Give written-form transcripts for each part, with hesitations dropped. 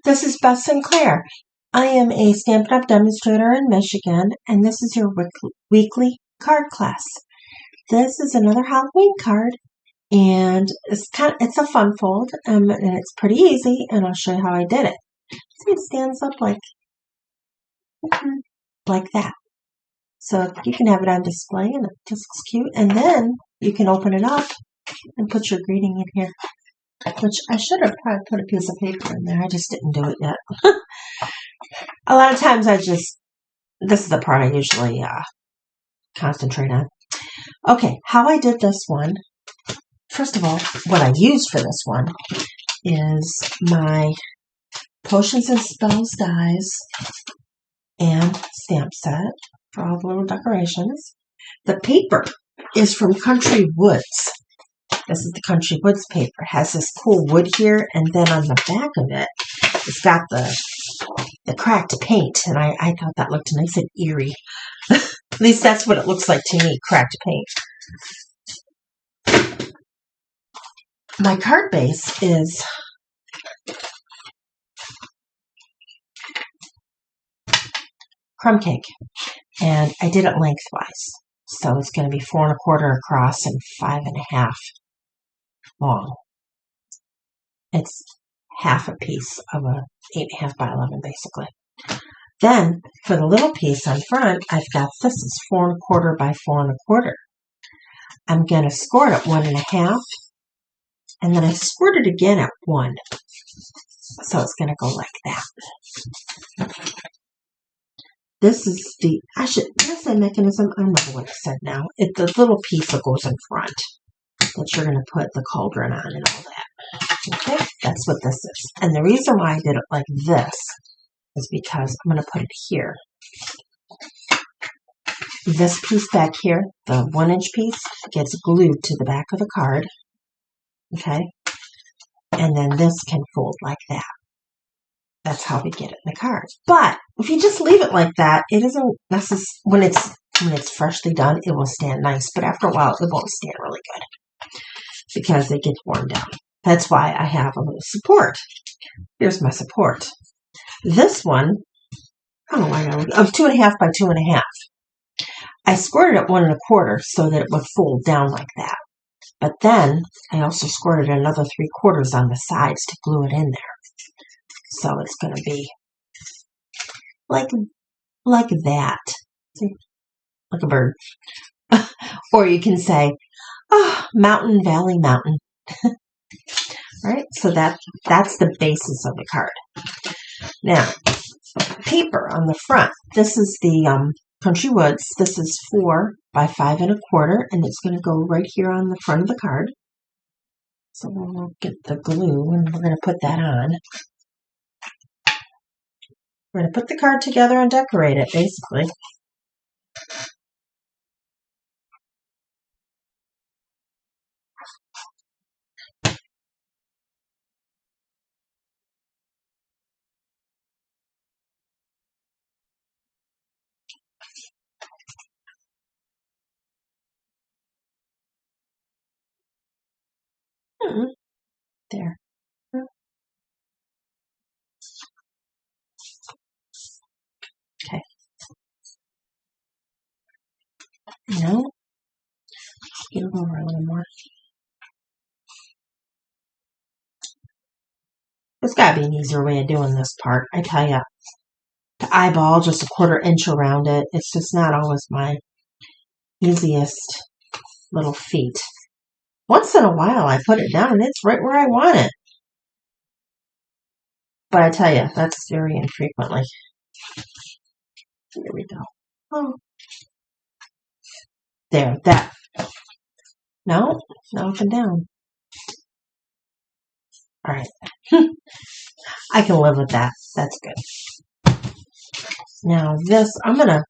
This is Beth Sinclair. I am a Stampin' Up! Demonstrator in Michigan, and this is your weekly card class. This is another Halloween card, and it's a fun fold, and it's pretty easy, and I'll show you how I did it. See, it stands up like that. So you can have it on display, and it just looks cute, and then you can open it up and put your greeting in here, which I should have probably put a piece of paper in there. I just didn't do it yet. A lot of times this is the part I usually concentrate on. Okay, how I did this one. First of all, what I used for this one is my Potions and Spells dies and stamp set for all the little decorations. The paper is from Country Woods. This is the Country Woods paper. It has this cool wood here, and then on the back of it, it's got the cracked paint, and I thought that looked nice and eerie. At least that's what it looks like to me, cracked paint. My card base is crumb cake, and I did it lengthwise. So it's going to be 4 1/4 across and 5 1/2 long. It's half a piece of a 8 1/2 by 11, basically. Then, for the little piece on front, I've got this is 4 1/4 by 4 1/4. I'm going to score it at 1 1/2, and then I scored it again at 1. So it's going to go like that. This is did I say mechanism? I don't know what it said now. It's the little piece that goes in front that you're going to put the cauldron on and all that. Okay, that's what this is. And the reason why I did it like this is because I'm going to put it here. This piece back here, the 1-inch piece, gets glued to the back of the card. Okay, and then this can fold like that. That's how we get it in the card. But if you just leave it like that, it isn't necessary. When it's freshly done, it will stand nice. But after a while, it won't stand really good because it gets worn down. That's why I have a little support. Here's my support. This one, I don't know why I got of 2 1/2 by 2 1/2. I scored it at 1 1/4 so that it would fold down like that. But then I also scored it another 3/4 on the sides to glue it in there. So it's going to be like that. See? Like a bird. Or you can say, oh, mountain, valley, mountain. All right, so that's the basis of the card. Now, paper on the front. This is the Country Woods. This is 4 by 5 1/4, and it's going to go right here on the front of the card. So we'll get the glue, and we're going to put that on. We're going to put the card together and decorate it, basically. There. Okay. No. Get it over a little more. There's got to be an easier way of doing this part. I tell you, to eyeball just a 1/4 inch around it, it's just not always my easiest little feat. Once in a while, I put it down and it's right where I want it. But I tell you, that's very infrequently. Here we go. Oh. There, that. No, up and down. All right. I can live with that. That's good. Now this, I'm going to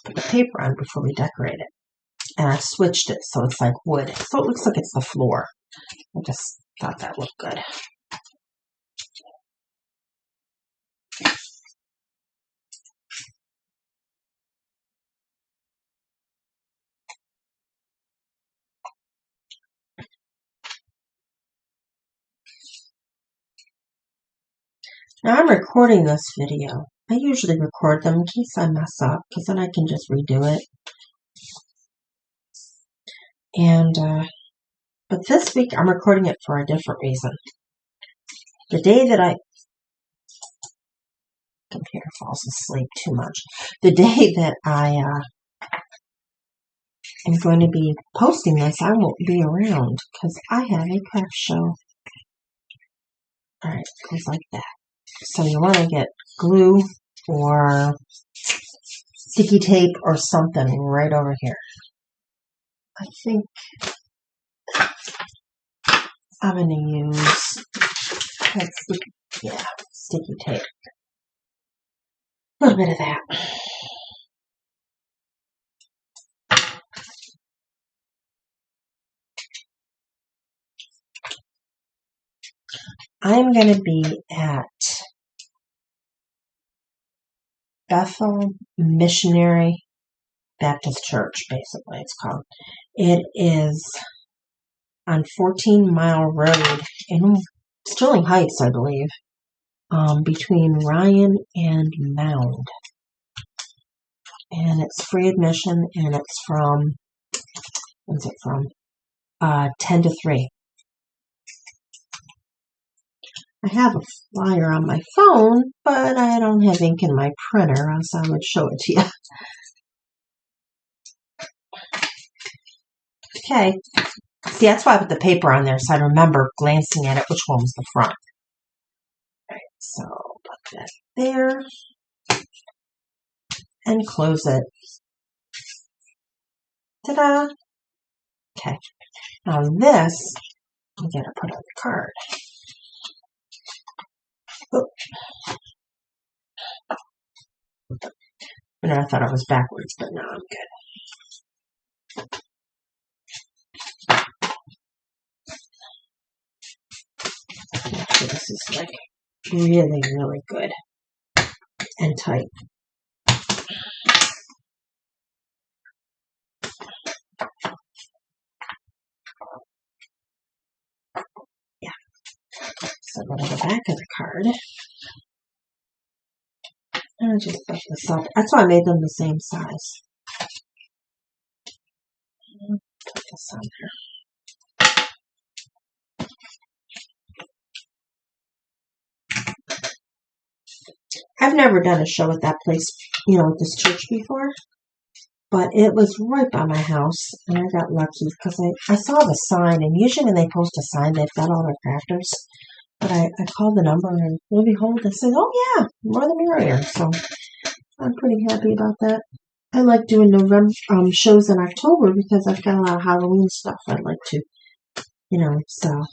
put the paper on before we decorate it. And I switched it so it's like wood. So it looks like it's the floor. I just thought that looked good. Now I'm recording this video. I usually record them in case I mess up, because then I can just redo it. And, but this week I'm recording it for a different reason. The day that computer falls asleep too much. The day that I am going to be posting this, I won't be around because I have a craft show. Alright, it goes like that. So you want to get glue or sticky tape or something right over here. I think I'm going to use sticky tape. A little bit of that. I'm going to be at Bethel Missionary Baptist Church, basically it's called. It is on 14 Mile Road in Sterling Heights, I believe, between Ryan and Mound. And it's free admission, and it's from, when's it from? 10 to 3. I have a flyer on my phone, but I don't have ink in my printer, else I would show it to you. Okay. See, that's why I put the paper on there, so I remember glancing at it, which one was the front. Alright, so put that there. And close it. Ta-da! Okay. Now this, I'm going to put on the card. Oh. I thought I was backwards, but no, I'm good. Actually, this is like really, really good and tight. Yeah. So go to the back of the card. And I just put this up. That's why I made them the same size. Put this on there. I've never done a show at that place, at this church before. But it was right by my house, and I got lucky because I saw the sign, and usually when they post a sign, they've got all their crafters. But I called the number, and lo and behold, they said, oh yeah, more the merrier. So I'm pretty happy about that. I like doing November shows in October because I've got a lot of Halloween stuff I'd like to, sell.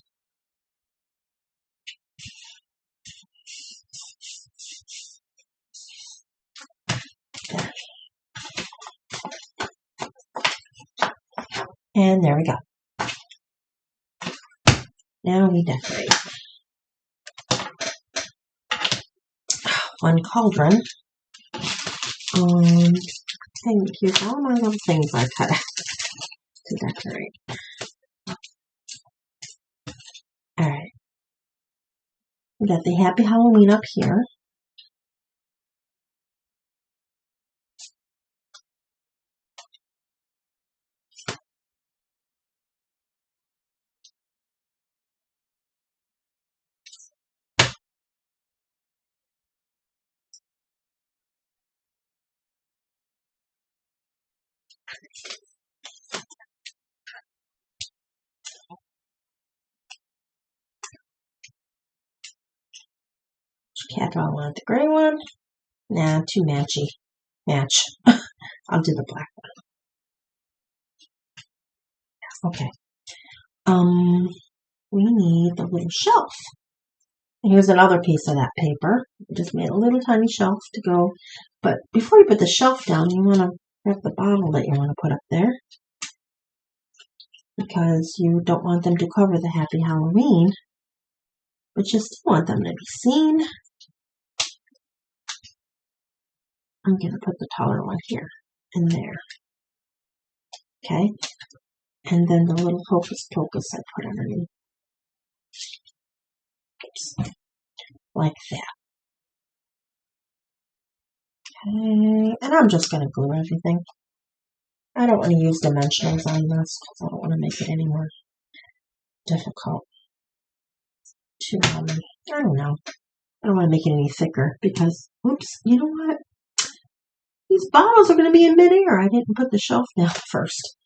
And there we go. Now we decorate. One cauldron. Thank you for all my little things I cut out to decorate. Alright. We got the Happy Halloween up here. Cat, do I want the gray one? Nah, too matchy. Match. I'll do the black one. Okay. We need the little shelf. Here's another piece of that paper. I just made a little tiny shelf to go. But before you put the shelf down, you want to grab the bottle that you want to put up there. Because you don't want them to cover the Happy Halloween. But you still want them to be seen. I'm going to put the taller one here and there. Okay? And then the little hocus pocus I put underneath. Oops. Like that. Okay, and I'm just going to glue everything. I don't want to use dimensionals on this because I don't want to make it any more difficult. I don't know. I don't want to make it any thicker because, oops, you know what? These bottles are going to be in midair. I didn't put the shelf down first.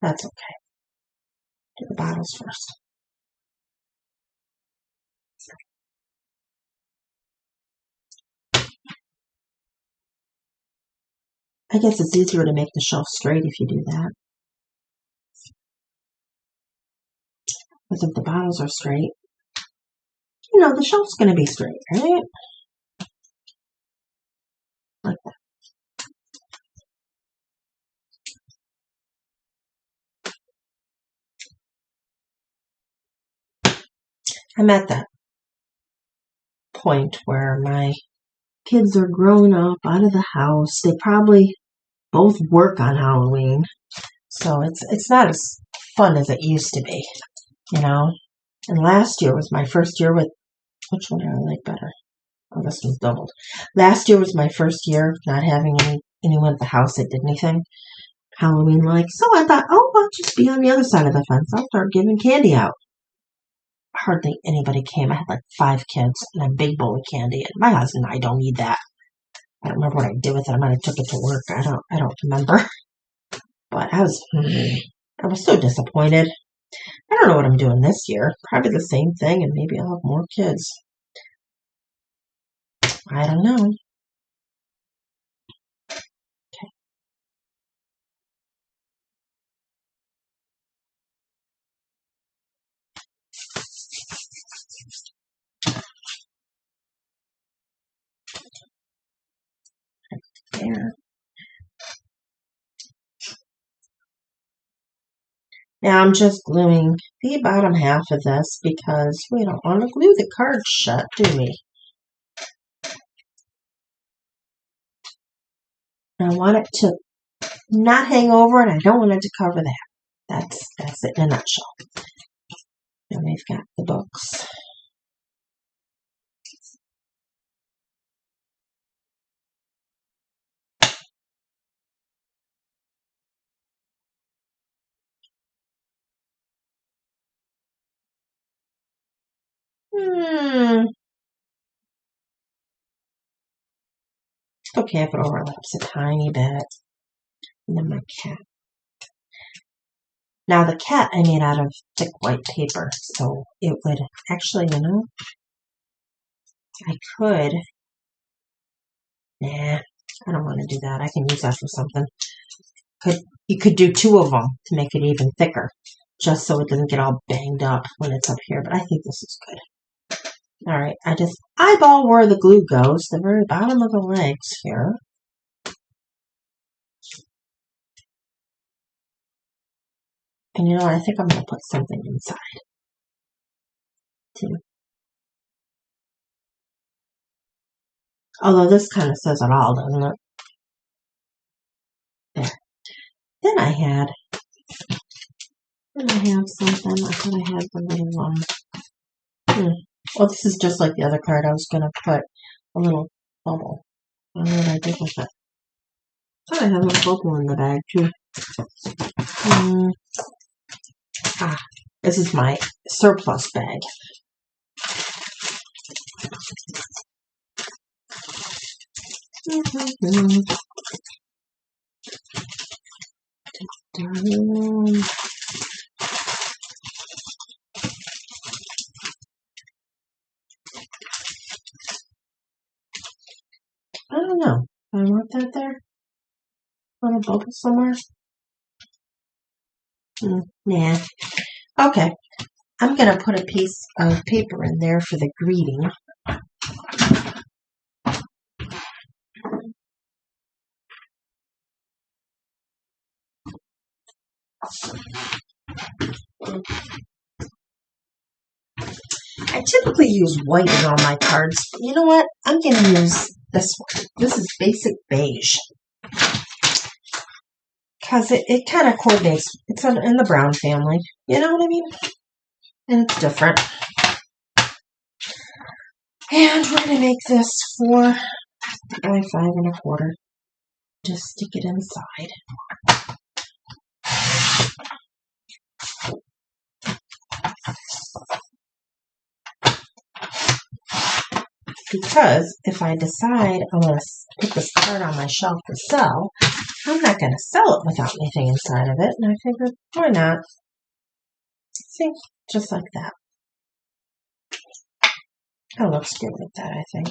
That's okay. Do the bottles first. I guess it's easier to make the shelf straight if you do that. Because if the bottles are straight, you know, the shelf's going to be straight, right? Like that. I'm at that point where my kids are grown up, out of the house. They probably both work on Halloween. So it's not as fun as it used to be, you know. And last year was my first year with, which one do I like better? Oh, this one's doubled. Last year was my first year not having anyone at the house that did anything Halloween-like. So I thought, oh, I'll just be on the other side of the fence. I'll start giving candy out. Hardly anybody came. I had like 5 kids and a big bowl of candy. And my husband and I don't need that. I don't remember what I did with it. I might have took it to work. I don't remember. But I was so disappointed. I don't know what I'm doing this year. Probably the same thing, and maybe I'll have more kids. I don't know. Okay. There. Now I'm just gluing the bottom half of this because we don't want to glue the card shut, do we? I want it to not hang over, and I don't want it to cover that. That's it in a nutshell. And we've got the books. Okay, if it overlaps a tiny bit. And then my cat. Now the cat I made out of thick white paper, so it would actually, you know, I could. Nah, I don't want to do that. I can use that for something. You could do 2 of them to make it even thicker, just so it doesn't get all banged up when it's up here. But I think this is good. All right, I just eyeball where the glue goes, the very bottom of the legs here. And you know what? I think I'm going to put something inside, too. Although this kind of says it all, doesn't it? There. Then I have something. I thought I had the little one. Well, this is just like the other card. I was going to put a little bubble. I don't know what I did with it. I thought I had a little bubble in the bag, too. This is my surplus bag. I don't know. I want that there. Want a bubble somewhere? Nah. Okay. I'm going to put a piece of paper in there for the greeting. I typically use white in all my cards. But you know what? I'm going to use this one. This is basic beige. Because it kind of coordinates. It's in the brown family. You know what I mean? And it's different. And we're going to make this for by 5 1/4. Just stick it inside. Because if I decide I want to put this card on my shelf to sell, I'm not going to sell it without anything inside of it. And I figured, why not? See, just like that. That looks good like that, I think.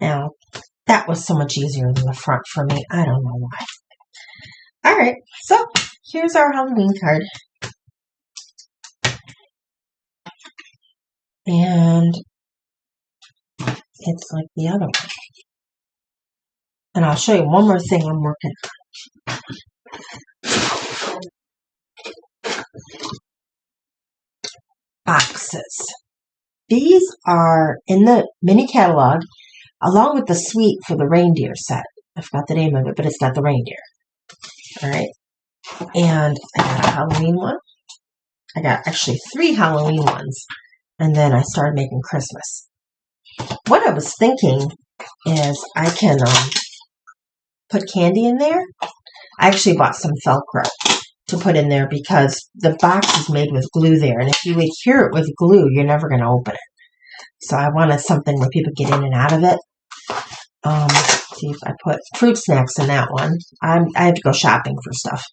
Now, that was so much easier than the front for me. I don't know why. All right, so here's our Halloween card. And it's like the other one. And I'll show you one more thing I'm working on. Boxes. These are in the mini catalog, along with the suite for the reindeer set. I forgot the name of it, but it's got the reindeer. All right. And I got a Halloween one. I got actually 3 Halloween ones. And then I started making Christmas. What I was thinking is I can put candy in there. I actually bought some Velcro to put in there because the box is made with glue there. And if you adhere it with glue, you're never going to open it. So I wanted something where people get in and out of it. See if I put fruit snacks in that one. I have to go shopping for stuff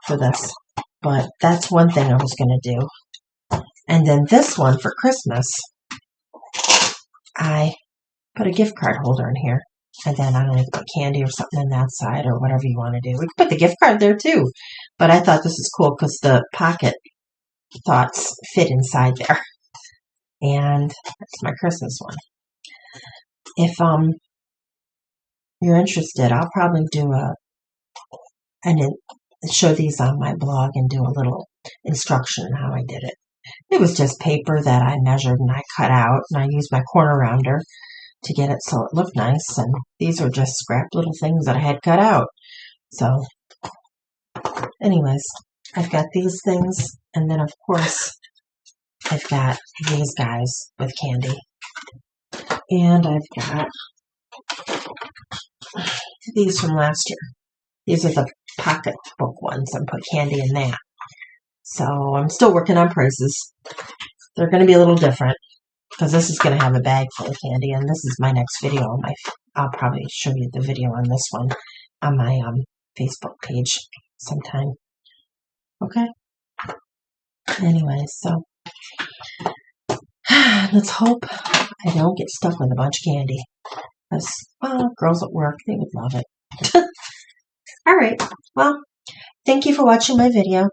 for this. But that's one thing I was going to do. And then this one for Christmas, I put a gift card holder in here. And then I don't know if put candy or something in that side or whatever you want to do. We could put the gift card there too. But I thought this is cool because the pocket thoughts fit inside there. And that's my Christmas one. If you're interested, I'll probably do show these on my blog and do a little instruction on how I did it. It was just paper that I measured and I cut out, and I used my corner rounder to get it so it looked nice. And these are just scrap little things that I had cut out. So, anyways, I've got these things, and then of course I've got these guys with candy, and I've got these from last year. These are the pocketbook ones. I put candy in that. So I'm still working on prices. They're going to be a little different because this is going to have a bag full of candy, and this is my next video. I'll probably show you the video on this one on my Facebook page sometime. Okay? Anyway, so let's hope I don't get stuck with a bunch of candy. Because, well, girls at work, they would love it. All right. Well, thank you for watching my video.